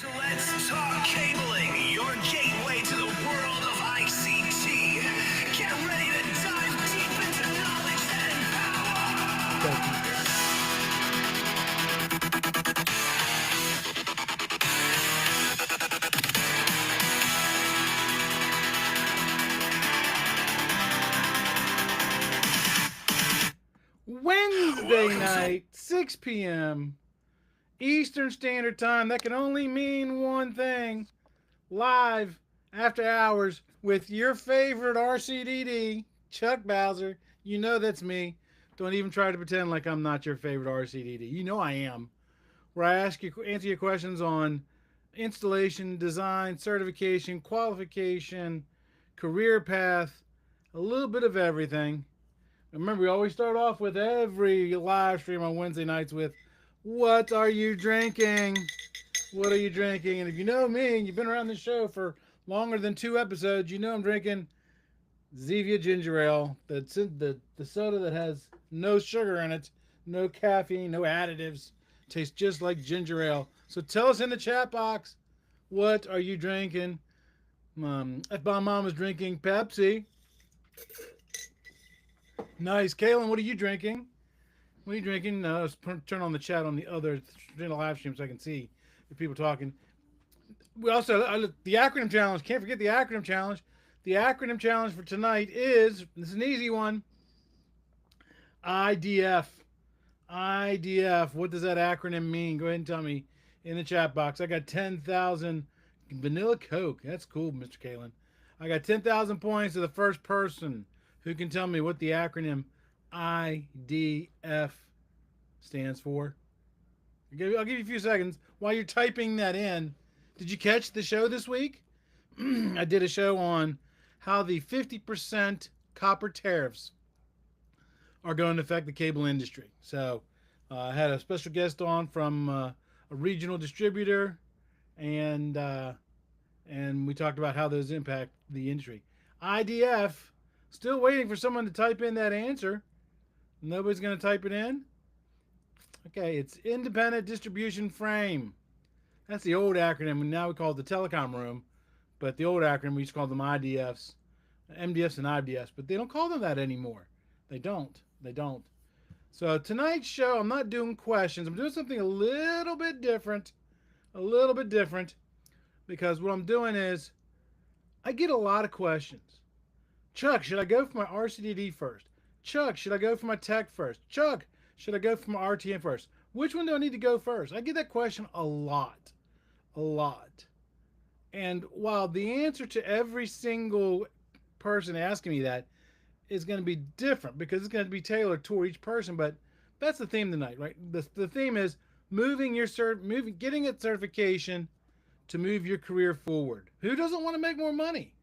So let's talk cabling, your gateway to the world of ICT. Get ready to dive deep into knowledge and power. Wednesday night, 6 p.m. Eastern Standard Time. That can only mean one thing. Live after hours with your favorite RCDD, Chuck Bowser. You know that's me. Don't even try to pretend like I'm not your favorite RCDD. You know I am. Where I answer your questions on installation, design, certification, qualification, career path, a little bit of everything. Remember, we always start off with every live stream on Wednesday nights with, "What are you drinking? What are you drinking?" And if you know me and you've been around this show for longer than 2 episodes, you know I'm drinking Zevia Ginger Ale. That's the soda that has no sugar in it, no caffeine, no additives. Tastes just like ginger ale. So tell us in the chat box, what are you drinking? If my mom was drinking Pepsi. Nice. Kaylin, what are you drinking? What are you drinking? Let's turn on the chat on the other live stream so I can see if people talking. We also, the acronym challenge. Can't forget the acronym challenge. The acronym challenge for tonight is, this is an easy one, IDF. IDF. What does that acronym mean? Go ahead and tell me in the chat box. I got 10,000 vanilla Coke. That's cool, Mr. Kalen. I got 10,000 points to the first person who can tell me what the acronym IDF stands for. I'll give you a few seconds while you're typing that in. Did you catch the show this week? I did a show on how the 50% copper tariffs are going to affect the cable industry. So I had a special guest on from a regional distributor, and we talked about how those impact the industry. IDF, still waiting for someone to type in that answer. Nobody's going to type it in. Okay, it's Independent Distribution Frame. That's the old acronym. Now we call it the telecom room, but the old acronym we used to call them IDFs, MDFs and IDFs, but they don't call them that anymore. They don't. So tonight's show, I'm not doing questions. I'm doing something a little bit different. Because what I'm doing is I get a lot of questions. Chuck, should I go for my RCDD first? Chuck, should I go for my tech first? Chuck, should I go for my RTM first? Which one do I need to go first? I get that question a lot. And while the answer to every single person asking me that is going to be different because it's going to be tailored toward each person, but that's the theme tonight, right? The theme is getting a certification to move your career forward. Who doesn't want to make more money,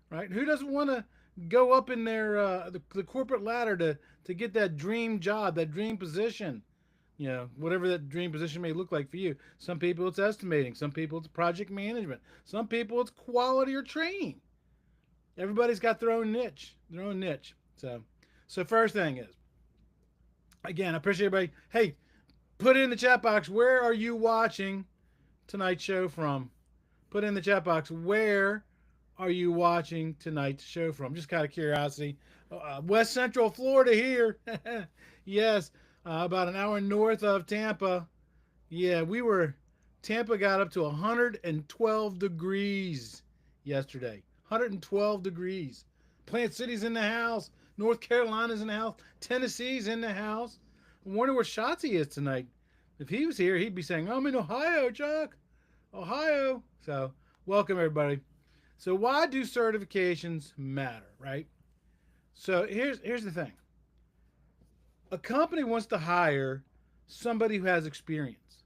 right? Who doesn't want to go up in their the corporate ladder to get that dream job, that dream position? You know, whatever that dream position may look like for you. Some people it's estimating, some people it's project management, some people it's quality or training. Everybody's got their own niche. So first thing is, again, I appreciate everybody. Hey, put it in the chat box. Where are you watching tonight's show from? Put in the chat box. Where are you watching tonight's show from? Just kind of curiosity. West Central Florida here. Yes, about an hour north of Tampa. Yeah, Tampa got up to 112 degrees yesterday. 112 degrees. Plant City's in the house. North Carolina's in the house. Tennessee's in the house. I wonder where Shotzi is tonight. If he was here, he'd be saying, "I'm in Ohio, Chuck. Ohio." So, welcome everybody. So, why do certifications matter, right? So, here's the thing. A company wants to hire somebody who has experience.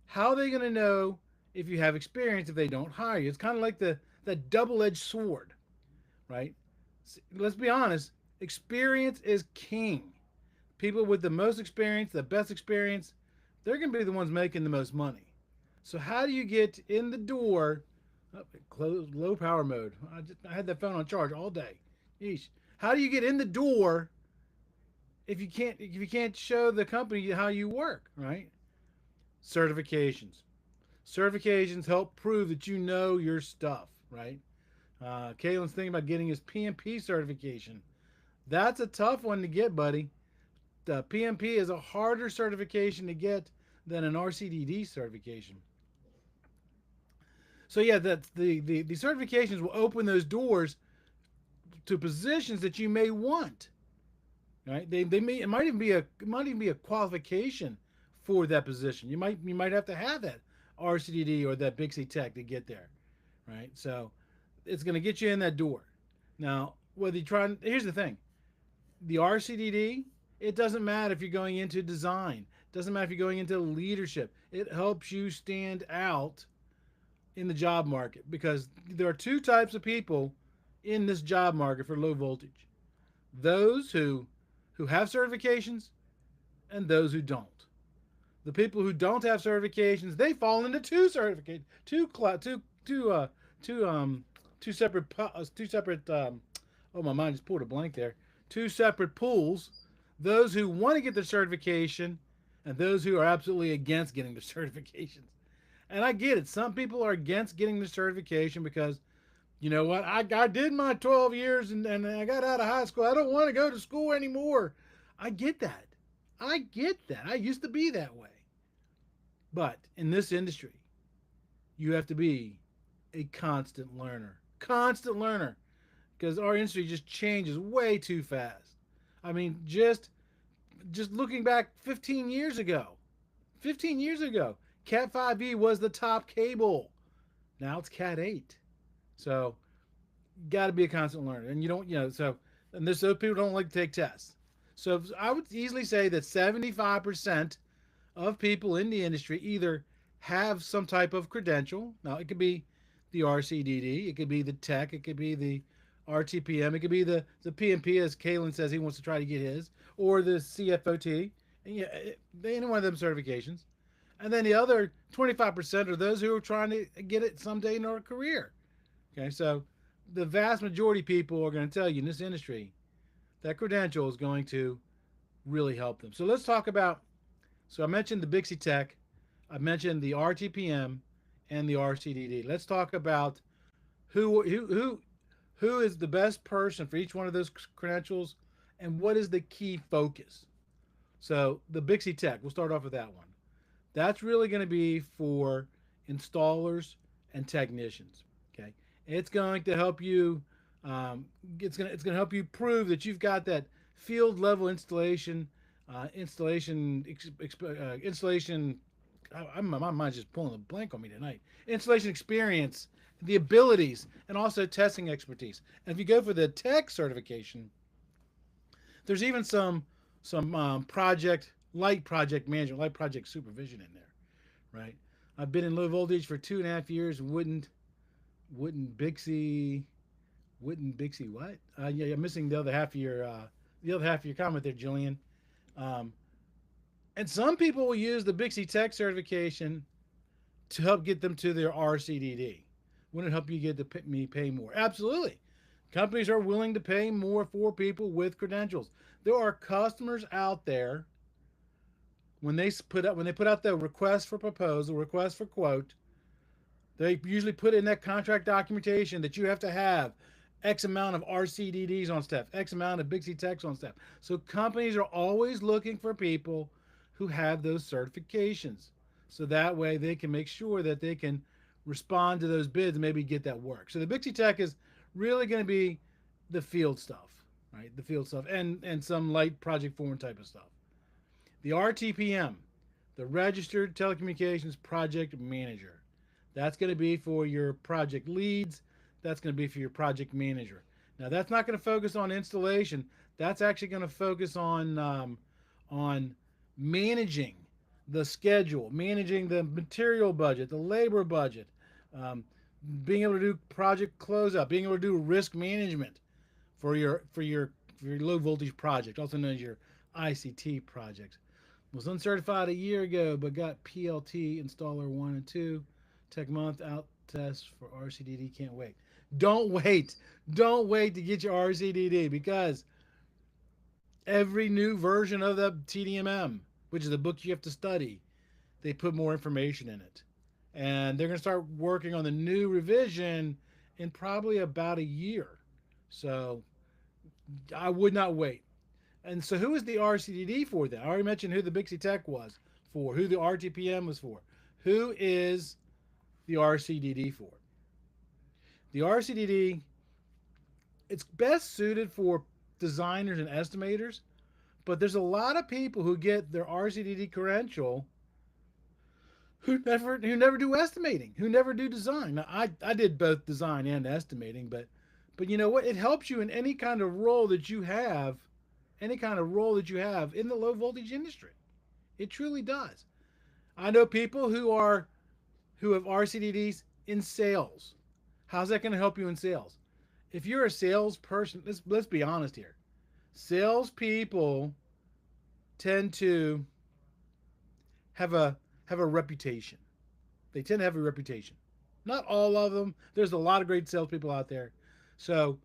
How are they going to know if you have experience if they don't hire you? It's kind of like that double-edged sword, right? Let's be honest, experience is king. People with the most experience, the best experience, they're going to be the ones making the most money. So how do you get in the door? Low power mode. I had that phone on charge all day. Yeesh. How do you get in the door if you can't show the company how you work, right? Certifications. Certifications help prove that you know your stuff, right? Kalen's thinking about getting his PMP certification. That's a tough one to get, buddy. The PMP is a harder certification to get than an RCDD certification. So yeah, that's the certifications will open those doors to positions that you may want. Right? They may it might even be a qualification for that position. You might have to have that RCDD or that BICSI Tech to get there. Right? So it's going to get you in that door. Now, whether you try, here's the thing: the RCDD, it doesn't matter if you're going into design. It doesn't matter if you're going into leadership. It helps you stand out in the job market because there are two types of people in this job market for low voltage: those who have certifications and those who don't. The people who don't have certifications, they fall into two certificate, two separate, oh, my mind just pulled a blank there. Two separate pools: those who want to get the certification and those who are absolutely against getting the certifications. And I get it. Some people are against getting the certification because, you know what, I did my 12 years and I got out of high school. I don't want to go to school anymore. I get that. I get that. I used to be that way. But in this industry, you have to be a constant learner. Constant learner. Because our industry just changes way too fast. I mean, just looking back 15 years ago. 15 years ago, Cat 5e was the top cable. Now it's Cat 8. So, got to be a constant learner. And you don't, so, and there's those people don't like to take tests. So, I would easily say that 75% of people in the industry either have some type of credential. Now, it could be the RCDD, it could be the tech, it could be the RTPM, it could be the PMP, as Kalen says he wants to try to get his, or the CFOT, and yeah, any one of them certifications. And then the other 25% are those who are trying to get it someday in their career. Okay, so the vast majority of people are going to tell you in this industry that credential is going to really help them. So let's talk about. So I mentioned the BICSI Tech, I mentioned the RTPM, and the RCDD. Let's talk about who is the best person for each one of those credentials, and what is the key focus. So the BICSI Tech, we'll start off with that one. That's really going to be for installers and technicians. Okay, it's going to help you. It's going to help you prove that you've got that field level installation. My mind's just pulling a blank on me tonight. Installation experience, the abilities, and also testing expertise. And if you go for the tech certification, there's even some light project management, light project supervision in there, right? I've been in low voltage for 2.5 years. Wouldn't BICSI what? Yeah, I'm missing the other half of your comment there, Jillian. Um, and some people will use the BICSI Tech certification to help get them to their RCDD. Wouldn't it help you get to pay more? Absolutely. Companies are willing to pay more for people with credentials. There are customers out there when they put out the request for proposal, request for quote, they usually put in that contract documentation that you have to have X amount of RCDDs on staff, X amount of BICSI Techs on staff. So companies are always looking for people who have those certifications. So that way they can make sure that they can respond to those bids and maybe get that work. So the BICSI Tech is really going to be the field stuff, right? The field stuff and some light project form type of stuff. The RTPM, the Registered Telecommunications Project Manager. That's going to be for your project leads. That's going to be for your project manager. Now, that's not going to focus on installation. That's actually going to focus on managing the schedule, managing the material budget, the labor budget, um, being able to do project closeout, being able to do risk management for your low voltage project, also known as your ICT project. Was uncertified a year ago, but got PLT installer 1 and 2. Tech month out test for RCDD. Can't wait. Don't wait. Don't wait to get your RCDD because every new version of the TDMM, which is the book you have to study, they put more information in it. and they're going to start working on the new revision in probably about a year. So I would not wait. And so, who is the RCDD for then? I already mentioned who the BICSI Tech was for, who the RTPM was for. Who is the RCDD for? The RCDD, it's best suited for designers and estimators, but there's a lot of people who get their RCDD credential who never do estimating, who never do design. Now, I did both design and estimating, but you know what? It helps you in any kind of role that you have, any kind of role that you have in the low voltage industry. It truly does. I know people who have RCDDs in sales. How's that going to help you in sales? If you're a salesperson, let's be honest here. Salespeople tend to have a reputation. They tend to have a reputation. Not all of them. There's a lot of great salespeople out there. So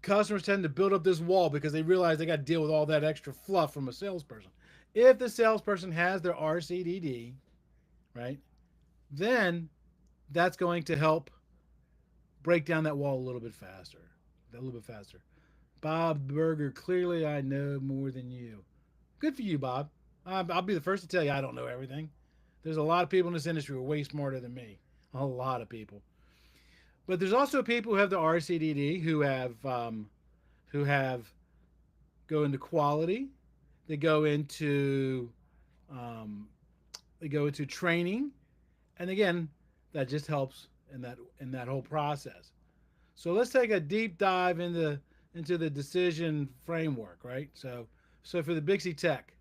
customers tend to build up this wall because they realize they got to deal with all that extra fluff from a salesperson. If the salesperson has their RCDD, right, then that's going to help break down that wall a little bit faster. A little bit faster. Bob Berger, clearly I know more than you. Good for you, Bob. I'll be the first to tell you I don't know everything. There's a lot of people in this industry who are way smarter than me. A lot of people. But there's also people who have the RCDD who have go into quality. They go into um, they go into training, and again, that just helps in that whole process. So let's take a deep dive into the decision framework, right? So for the BICSI Tech,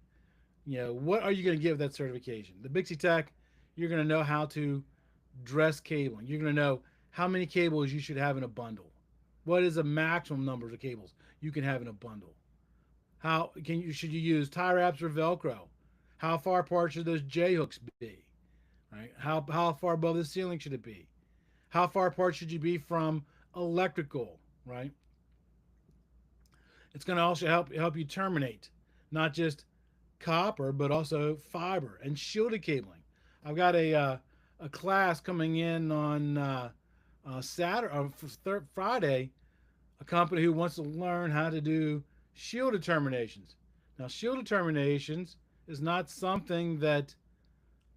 you know, what are you going to get with that certification? The BICSI Tech, you're going to know how to dress cabling. You're going to know how many cables you should have in a bundle. What is the maximum number of cables you can have in a bundle? How can you should you use tie wraps or Velcro? How far apart should those J hooks be? Right? How far above the ceiling should it be? How far apart should you be from electrical? Right? It's going to also help you terminate not just copper but also fiber and shielded cabling. I've got a class coming in on Saturday or Friday. A company who wants to learn how to do shielded terminations. Now, shielded terminations is not something that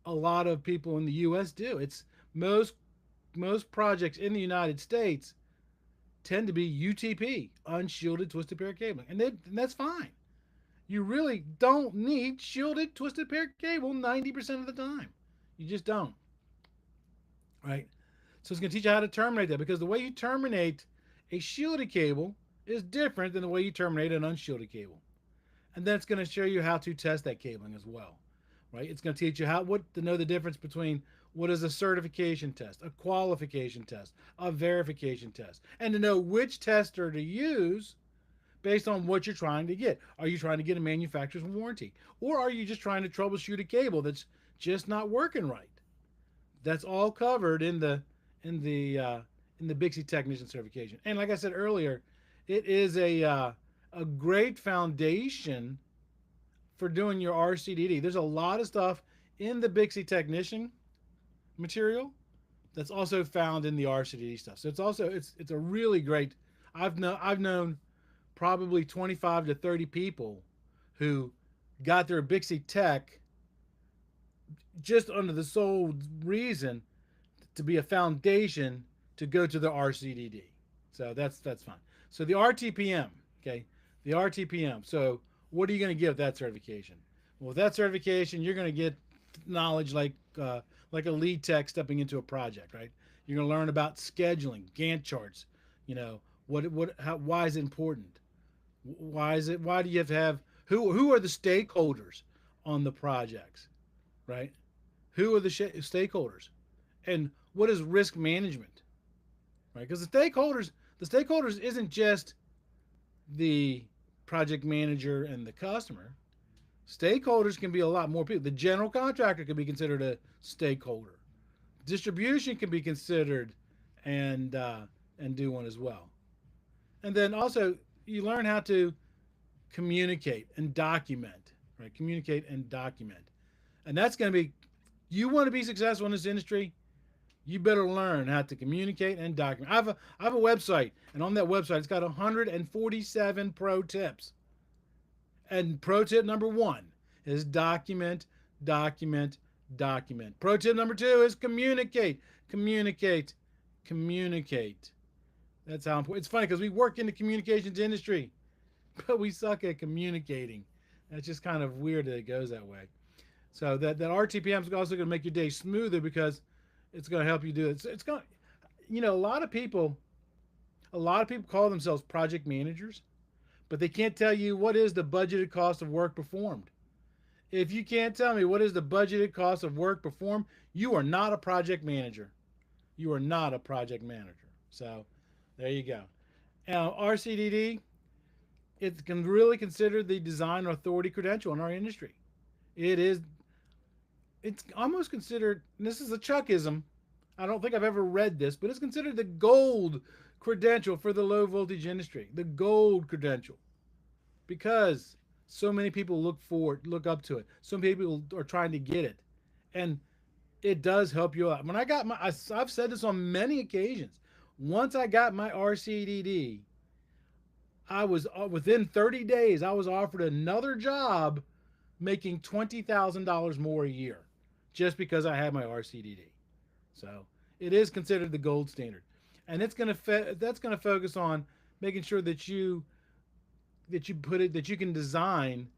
a lot of people in the U.S. do. It's most projects in the United States tend to be UTP, unshielded twisted pair cabling, and that's fine. You really don't need shielded twisted pair cable 90% of the time. You just don't, right? So it's going to teach you how to terminate that because the way you terminate a shielded cable is different than the way you terminate an unshielded cable. And then it's going to show you how to test that cabling as well, right? It's going to teach you what to know the difference between what is a certification test, a qualification test, a verification test, and to know which tester to use based on what you're trying to get. Are you trying to get a manufacturer's warranty, or are you just trying to troubleshoot a cable that's just not working right? That's all covered in the in the BICSI technician certification. And like I said earlier, it is a great foundation for doing your RCDD. There's a lot of stuff in the BICSI technician material that's also found in the RCDD stuff. So it's a really great. I've known probably 25 to 30 people who got their BICSI Tech just under the sole reason to be a foundation to go to the RCDD. So that's fine. So the RTPM, okay, the RTPM. So what are you going to get with that certification? Well, with that certification, you're going to get knowledge like a lead tech stepping into a project, right? You're going to learn about scheduling, Gantt charts. You know why is it important? Why do you have to have who are the stakeholders on the projects, right? Who are the stakeholders, and what is risk management, right? Because the stakeholders isn't just the project manager and the customer. Stakeholders can be a lot more people. The general contractor can be considered a stakeholder. Distribution can be considered and do one as well. And then also you learn how to communicate and document, right? Communicate and document, and that's going to be You want to be successful in this industry, you better learn how to communicate and document. I have a website, and on that website, it's got 147 pro tips. And pro tip number one is document, document, document. Pro tip number two is communicate, communicate, communicate. That's how important. It's funny because we work in the communications industry, but we suck at communicating. That's just kind of weird that it goes that way. So that RTPM is also going to make your day smoother because it's going to help you do it. It's going to, a lot of people call themselves project managers, but they can't tell you what is the budgeted cost of work performed. If you can't tell me what is the budgeted cost of work performed, you are not a project manager. You are not a project manager. So there you go. Now, RCDD, it's really considered the design authority credential in our industry. It's almost considered, and this is a Chuckism, I don't think I've ever read this, but it's considered the gold credential for the low voltage industry, the gold credential, because so many people look up to it. So many people are trying to get it, and it does help you out. When I got I've said this on many occasions. Once I got my RCDD, I was within 30 days. I was offered another job, making $20,000 more a year, just because I had my RCDD. So it is considered the gold standard, and that's going to focus on making sure that you can design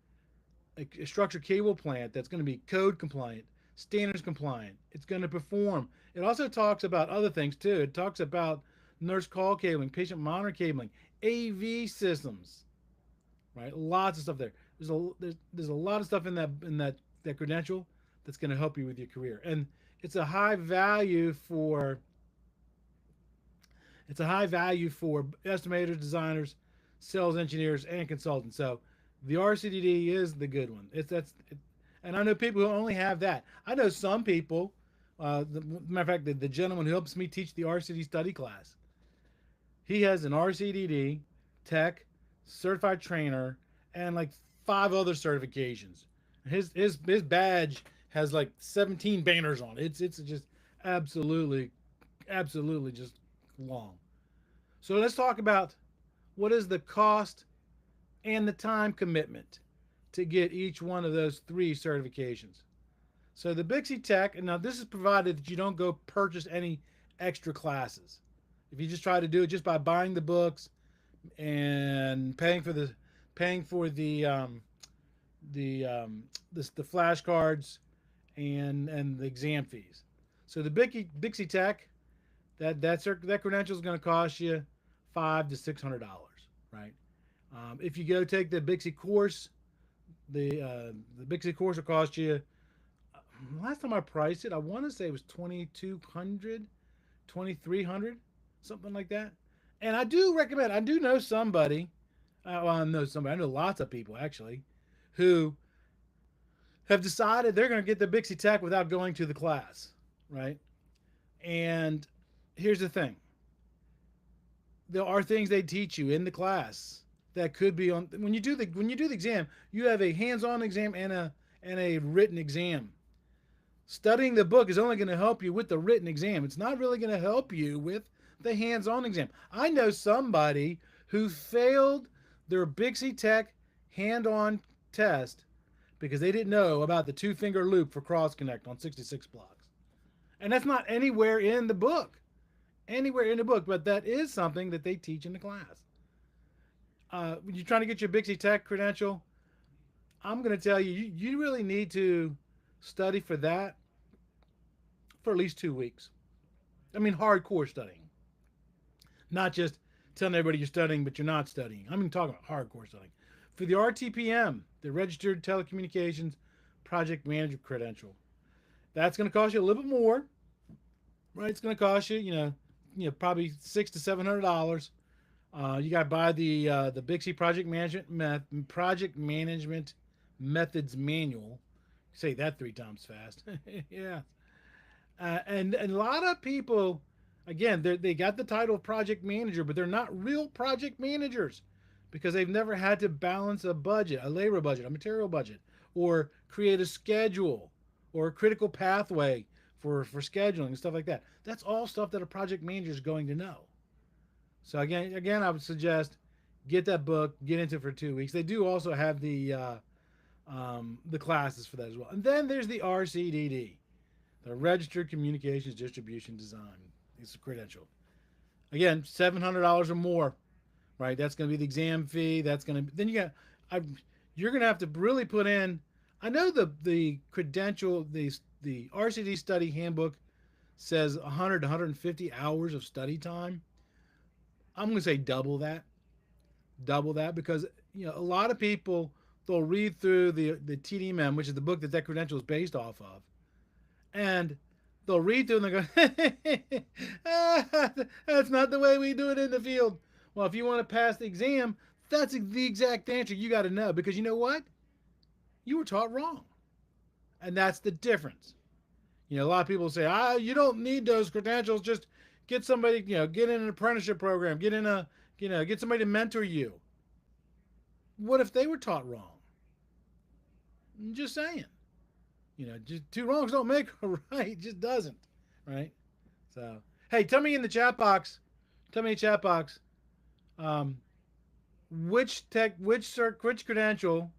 a structured cable plant that's going to be code compliant, standards compliant. It's going to perform. It also talks about other things too. It talks about nurse call cabling, patient monitor cabling, AV systems, right? Lots of stuff there. There's a lot of stuff in that credential that's going to help you with your career, and it's a high value for estimators, designers, sales engineers, and consultants. So the RCDD is the good one. And I know people who only have that. I know some people. Matter of fact, the gentleman who helps me teach the RCD study class, he has an RCDD, tech, certified trainer, and like 5 other certifications. His badge has like 17 banners on it. It's just absolutely just long. So let's talk about what is the cost and the time commitment to get each one of those 3 certifications. So the BICSI Tech, and now this is provided that you don't go purchase any extra classes. If you just try to do it just by buying the books and paying for the flashcards and the exam fees. So the BICSI Tech, that credential is going to cost you $500 to $600, right? If you go take the BICSI course, the BICSI course will cost you. Last time I priced it, I want to say it was $2,200, $2,300, something like that. And I do recommend. I do know somebody. I know lots of people actually, who have decided they're going to get the BICSI Tech without going to the class, right? And here's the thing. There are things they teach you in the class that could be on when you do the exam. You have a hands-on exam and a written exam. Studying the book is only going to help you with the written exam. It's not really going to help you with the hands-on exam. I know somebody who failed their BICSI Tech hand-on test because they didn't know about the 2-finger loop for cross connect on 66 blocks. And that's not anywhere in the book. But that is something that they teach in the class. When you're trying to get your BICSI Tech credential, I'm going to tell you, you really need to study for that for at least 2 weeks. I mean, hardcore studying. Not just telling everybody you're studying, but you're not studying. I'm talking about hardcore studying. For the RTPM, the Registered Telecommunications Project Manager credential, that's going to cost you a little bit more, right? It's going to cost you, probably $600 to $700. You got to buy the BICSI Project Management Methods Manual. Say that 3 times fast. Yeah. And a lot of people, again, they got the title of project manager, but they're not real project managers because they've never had to balance a budget, a labor budget, a material budget, or create a schedule, or a critical pathway for scheduling and stuff like that. That's all stuff that a project manager is going to know. So again, I would suggest get that book, get into it for 2 weeks. They do also have the classes for that as well. And then there's the RCDD, the Registered Communications Distribution Design. It's a credential. Again, $700 or more, right? That's going to be the exam fee. That's going to then you're going to have to really put in. I know the credential the RCD study handbook says 100 to 150 hours of study time. I'm going to say double that because a lot of people they'll read through the TDMM, which is the book that credential is based off of, and they'll read through and they go, that's not the way we do it in the field. Well, if you want to pass the exam, that's the exact answer you got to know because you know what? You were taught wrong. And that's the difference. A lot of people say, you don't need those credentials. Just get somebody, get in an apprenticeship program, get somebody to mentor you. What if they were taught wrong? I'm just saying. Just two wrongs don't make a right. It just doesn't. Right? So, hey, tell me in the chat box. Which credential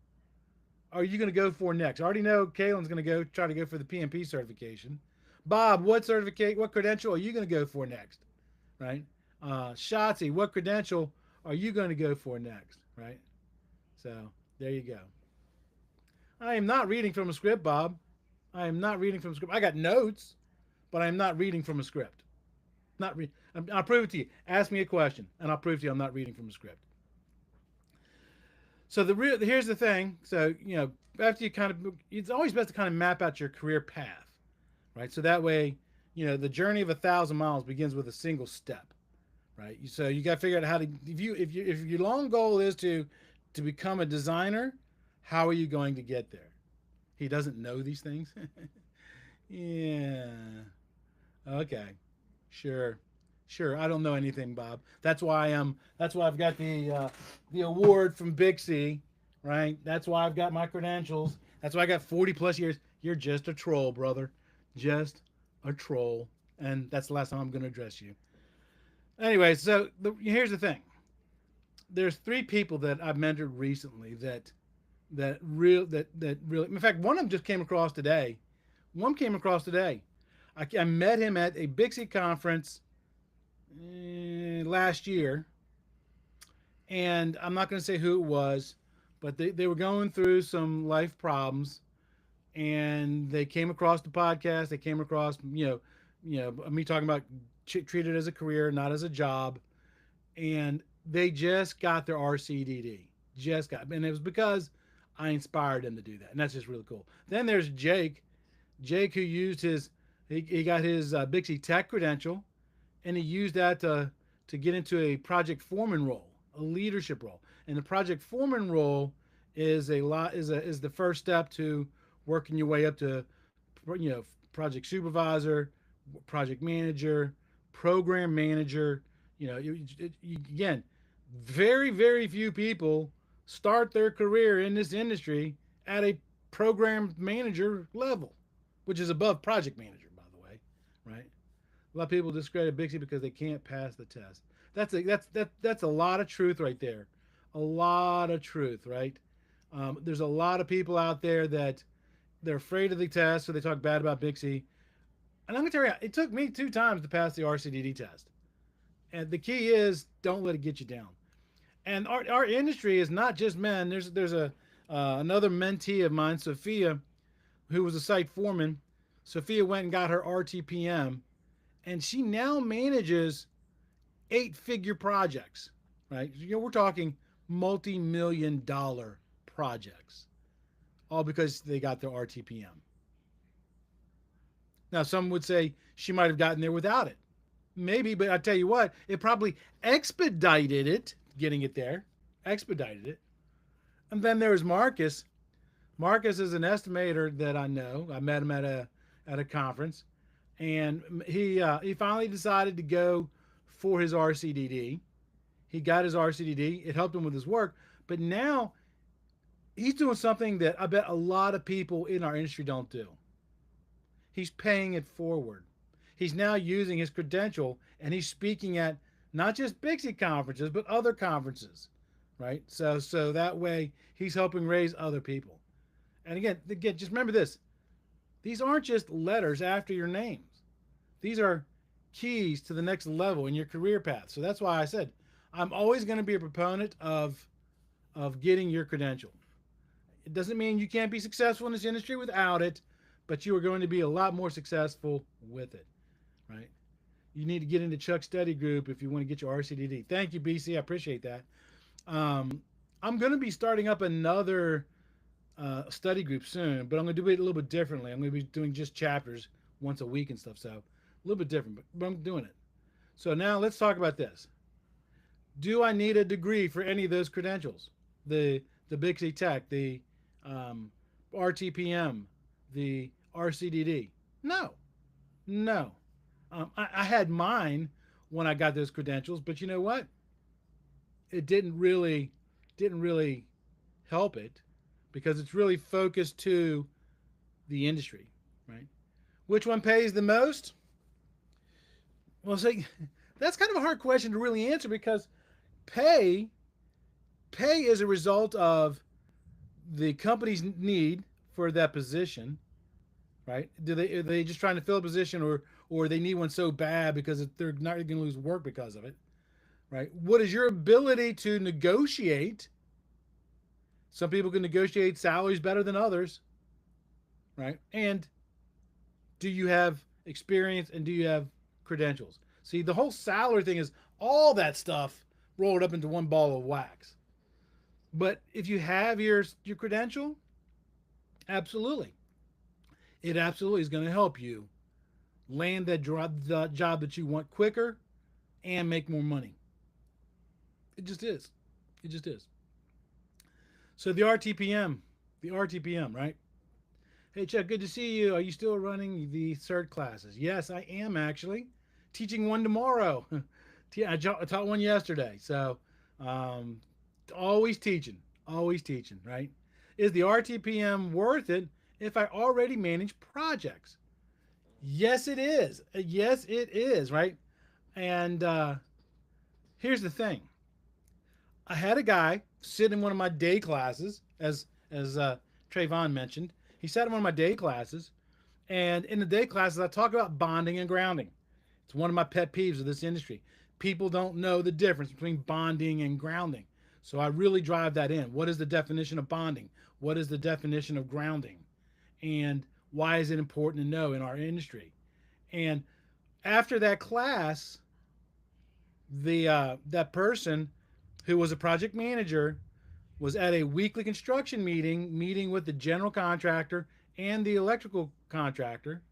are you going to go for next? I already know Kaylin's going to try to go for the PMP certification. Bob, what credential are you going to go for next? Right? Shotzi, what credential are you going to go for next? Right? So there you go. I am not reading from a script, Bob. I am not reading from a script. I got notes, but I'm not reading from a script. I'll prove it to you. Ask me a question, and I'll prove to you I'm not reading from a script. So here's the thing. So after it's always best to kind of map out your career path, right? So that way, the journey of 1,000 miles begins with a single step, right? So you got to figure out how to if your long goal is to become a designer, how are you going to get there? He doesn't know these things. Yeah. Okay. Sure. I don't know anything, Bob. That's why I've got the award from BICSI, right? That's why I've got my credentials. That's why I got 40 plus years. You're just a troll, brother. Just a troll. And that's the last time I'm going to address you. Anyway, so here's the thing. There's 3 people that I've mentored recently that really, in fact, one of them just came across today. I met him at a BICSI conference last year, and I'm not going to say who it was, but they were going through some life problems, and they came across the podcast. They came across me talking about treat it as a career, not as a job, and they just got their RCDD. And it was because I inspired them to do that, and that's just really cool. Then there's Jake, who used he got his BICSI Tech credential, and he used that to get into a project foreman role, a leadership role. And the project foreman role is the first step to working your way up to project supervisor, project manager, program manager. Again, very, very few people start their career in this industry at a program manager level, which is above project manager, by the way, right? A lot of people discredit BICSI because they can't pass the test. That's a lot of truth right there. A lot of truth, right? There's a lot of people out there that they're afraid of the test, so they talk bad about BICSI. And I'm gonna tell you, it took me 2 times to pass the RCDD test. And the key is don't let it get you down. And our industry is not just men. There's another mentee of mine, Sophia, who was a site foreman. Sophia went and got her RTPM, and she now manages 8-figure projects, right? We're talking multi-million-dollar projects, all because they got their RTPM. Now, some would say she might have gotten there without it. Maybe, but I tell you what, it probably expedited it, getting it there, expedited it. And then there's Marcus. Marcus is an estimator that I know. I met him at a conference, and he finally decided to go for his RCDD. He got his RCDD. It helped him with his work, but now he's doing something that I bet a lot of people in our industry don't do. he's paying it forward. He's now using his credential and he's speaking at not just BICSI conferences, but other conferences, right? So that way he's helping raise other people. And again, just remember this. These aren't just letters after your names. These are keys to the next level in your career path. So that's why I said I'm always going to be a proponent of getting your credential. It doesn't mean you can't be successful in this industry without it, but you are going to be a lot more successful with it, right? You need to get into Chuck's study group if you want to get your RCDD. Thank you, BC. I appreciate that. I'm going to be starting up another study group soon, but I'm going to do it a little bit differently. I'm going to be doing just chapters once a week and stuff, so a little bit different, but I'm doing it. So now let's talk about this. Do I need a degree for any of those credentials? The BICSI Tech, the RTPM, the RCDD? No, no. I had mine when I got those credentials, but you know what? It didn't really help it because it's really focused to the industry, right? Which one pays the most? Well, see, that's kind of a hard question to really answer because pay is a result of the company's need for that position, right? Are they just trying to fill a position, or they need one so bad because they're not going to lose work because of it, right? What is your ability to negotiate? Some people can negotiate salaries better than others, right? And do you have experience and do you have credentials? See, the whole salary thing is all that stuff rolled up into one ball of wax. But if you have your credential, absolutely. It absolutely is going to help you land that the job that you want quicker and make more money. It just is. It just is. So the RTPM, right? Hey Chuck, good to see you. Are you still running the CERT classes? Yes, I am actually. Teaching one tomorrow. I taught one yesterday. So always teaching, right? Is the RTPM worth it if I already manage projects? Yes, it is. Yes, it is, right? And here's the thing. I had a guy sit in one of my day classes, as Trayvon mentioned. He sat in one of my day classes, and in the day classes, I talk about bonding and grounding. It's one of my pet peeves of this industry. People don't know the difference between bonding and grounding. So I really drive that in. What is the definition of bonding? What is the definition of grounding? And why is it important to know in our industry? And after that class, that person who was a project manager was at a weekly construction meeting with the general contractor and the electrical contractor.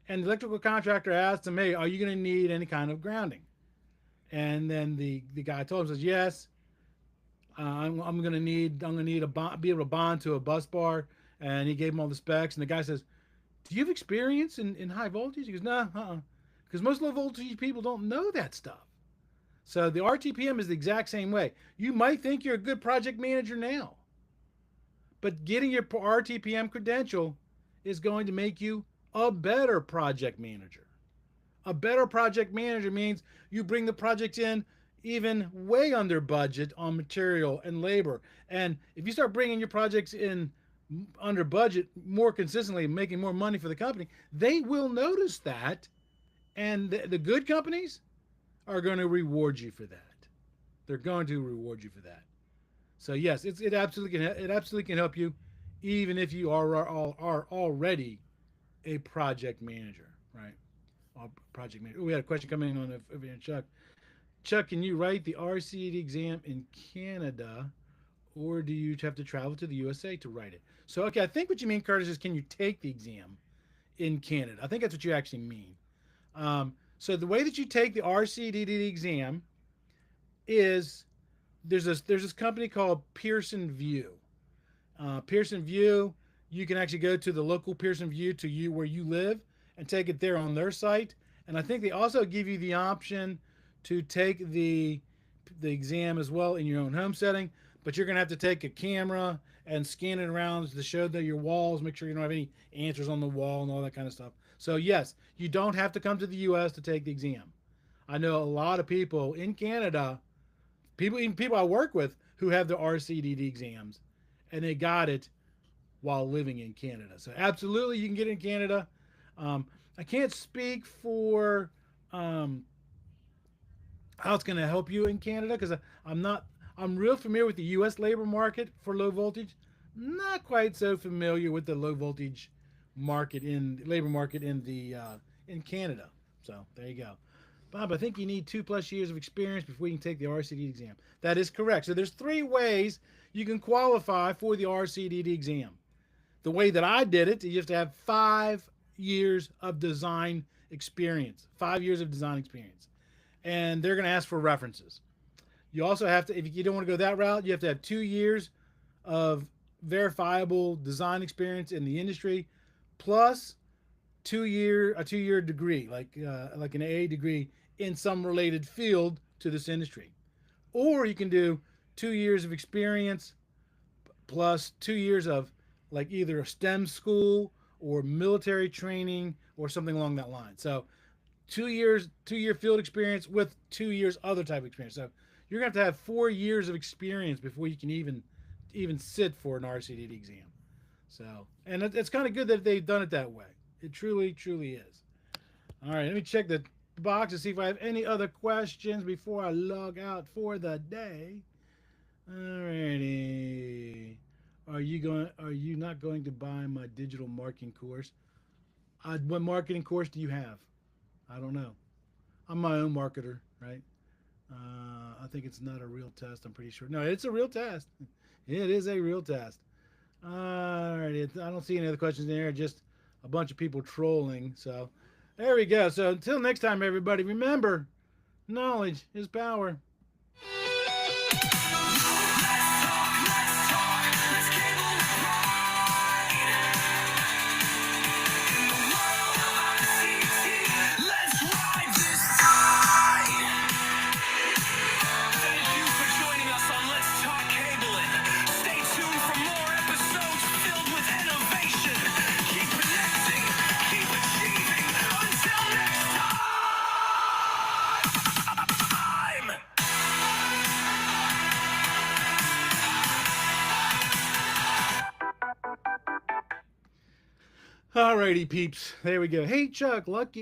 And the electrical contractor asked him, hey, are you going to need any kind of grounding? And then the guy told him, says, yes, I'm going to need be able to bond to a bus bar. And he gave him all the specs. And the guy says, do you have experience in high voltage? He goes, no, because most low voltage people don't know that stuff. So the RTPM is the exact same way. You might think you're a good project manager now, but getting your RTPM credential is going to make you a better project manager. A better project manager means you bring the project in even way under budget on material and labor. And if you start bringing your projects in under budget more consistently, making more money for the company, they will notice that. And the good companies are going to reward you for that. They're going to reward you for that. So yes, it absolutely can help you, even if you are already a project manager, right? Project manager. Ooh, we had a question coming in on over here, Chuck. Chuck, can you write the RCD exam in Canada, or do you have to travel to the USA to write it? So okay, I think what you mean, Curtis, is can you take the exam in Canada? I think that's what you actually mean. So the way that you take the RCDD exam is there's this company called Pearson VUE. Pearson VUE, you can actually go to the local Pearson VUE to you where you live and take it there on their site. And I think they also give you the option to take the exam as well in your own home setting, but you're going to have to take a camera and scan it around to show that your walls, make sure you don't have any answers on the wall and all that kind of stuff. So yes, you don't have to come to the U.S. to take the exam. I know a lot of people in Canada, even people I work with who have the RCDD exams, and they got it while living in Canada. So absolutely, you can get it in Canada. Um, I can't speak for um, how it's going to help you in Canada because I'm not. I'm real familiar with the U.S. labor market for low voltage. Not quite so familiar with the low voltage market in labor market in Canada. So there you go. Bob, I think you need 2+ years of experience before you can take the RCD exam. That is correct. So there's 3 ways you can qualify for the RCDD exam. The way that I did it, you have to have 5 years of design experience. 5 years of design experience. And they're going to ask for references. You also have to, if you don't want to go that route, you have to have 2 years of verifiable design experience in the industry, plus a 2 year degree, like an AA degree in some related field to this industry. Or you can do 2 years of experience plus 2 years of like either a STEM school or military training or something along that line. So 2 years, 2 year field experience with 2 years other type of experience. So you're gonna have 4 years of experience before you can even sit for an RCDD exam. So, and it's kind of good that they've done it that way. It truly, truly is. All right, let me check the box to see if I have any other questions before I log out for the day. Alrighty. Are you not going to buy my digital marketing course? What marketing course do you have? I don't know. I'm my own marketer, right? I think it's not a real test. I'm pretty sure. No, it's a real test. It is a real test. Alrighty. I don't see any other questions in there. Just a bunch of people trolling. So there we go. So until next time, everybody, remember, knowledge is power. Alrighty, peeps. There we go. Hey, Chuck. Luck.